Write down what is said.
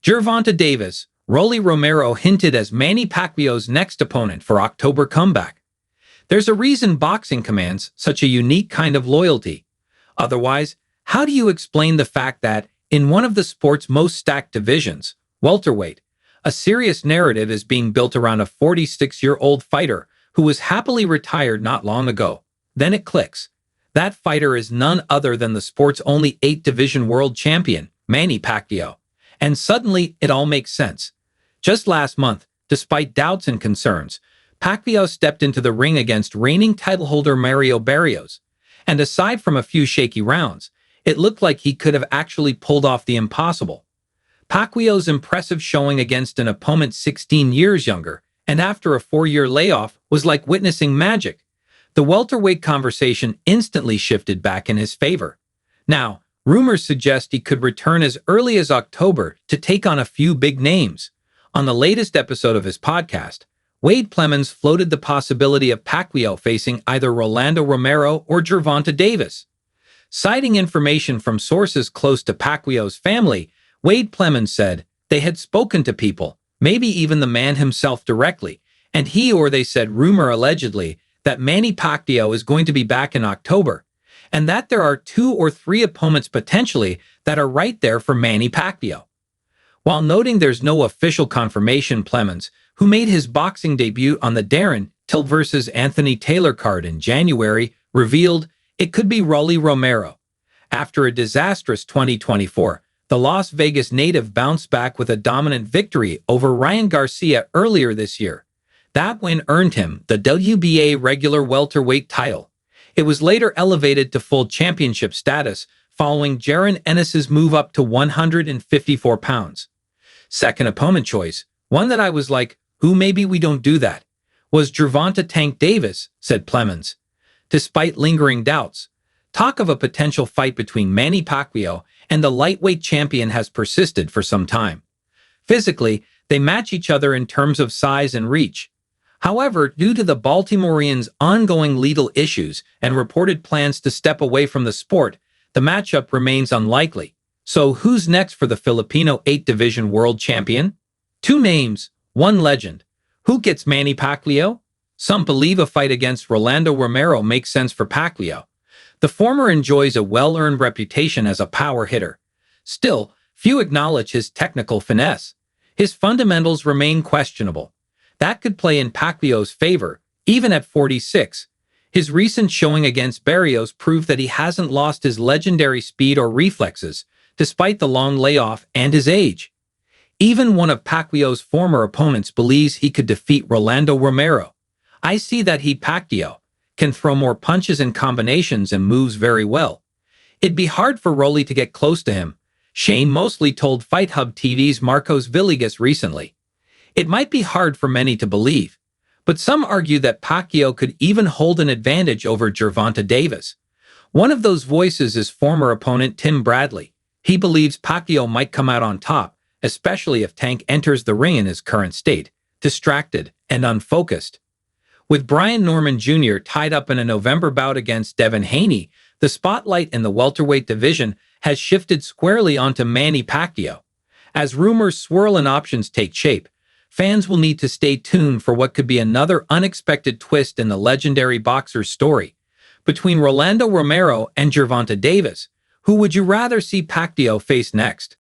Gervonta Davis, Rolly Romero hinted as Manny Pacquiao's next opponent for October comeback. There's a reason boxing commands such a unique kind of loyalty. Otherwise, how do you explain the fact that, in one of the sport's most stacked divisions, welterweight, a serious narrative is being built around a 46-year-old fighter who was happily retired not long ago? Then it clicks. That fighter is none other than the sport's only 8-division world champion, Manny Pacquiao. And suddenly, it all makes sense. Just last month, despite doubts and concerns, Pacquiao stepped into the ring against reigning title holder Mario Barrios. And aside from a few shaky rounds, it looked like he could have actually pulled off the impossible. Pacquiao's impressive showing against an opponent 16 years younger, and after a 4-year layoff, was like witnessing magic. The welterweight conversation instantly shifted back in his favor. Now, rumors suggest he could return as early as October to take on a few big names. On the latest episode of his podcast, Wade Plemons floated the possibility of Pacquiao facing either Rolando Romero or Gervonta Davis. Citing information from sources close to Pacquiao's family, Wade Plemons said they had spoken to people, maybe even the man himself directly, and he or they said rumor allegedly that Manny Pacquiao is going to be back in October, and that there are 2 or 3 opponents potentially that are right there for Manny Pacquiao. While noting there's no official confirmation, Plemons, who made his boxing debut on the Darren Till vs. Anthony Taylor card in January, revealed it could be Rolly Romero. After a disastrous 2024, the Las Vegas native bounced back with a dominant victory over Ryan Garcia earlier this year. That win earned him the WBA regular welterweight title. It was later elevated to full championship status following Jaron Ennis's move up to 154 pounds. Second opponent choice, one that I was like, who maybe we don't do that, was Gervonta Tank Davis, said Plemons. Despite lingering doubts, talk of a potential fight between Manny Pacquiao and the lightweight champion has persisted for some time. Physically, they match each other in terms of size and reach. However, due to the Baltimoreans' ongoing legal issues and reported plans to step away from the sport, the matchup remains unlikely. So who's next for the Filipino 8-division world champion? 2 names, 1 legend. Who gets Manny Pacquiao? Some believe a fight against Rolando Romero makes sense for Pacquiao. The former enjoys a well-earned reputation as a power hitter. Still, few acknowledge his technical finesse. His fundamentals remain questionable. That could play in Pacquiao's favor, even at 46. His recent showing against Barrios proved that he hasn't lost his legendary speed or reflexes, despite the long layoff and his age. Even one of Pacquiao's former opponents believes he could defeat Rolando Romero. I see that Pacquiao can throw more punches and combinations and moves very well. It'd be hard for Rolly to get close to him, Shane Mosley told Fight Hub TV's Marcos Villegas recently. It might be hard for many to believe, but some argue that Pacquiao could even hold an advantage over Gervonta Davis. One of those voices is former opponent Tim Bradley. He believes Pacquiao might come out on top, especially if Tank enters the ring in his current state, distracted and unfocused. With Brian Norman Jr. tied up in a November bout against Devin Haney, the spotlight in the welterweight division has shifted squarely onto Manny Pacquiao. As rumors swirl and options take shape, fans will need to stay tuned for what could be another unexpected twist in the legendary boxer's story. Between Rolando Romero and Gervonta Davis, who would you rather see Pacquiao face next?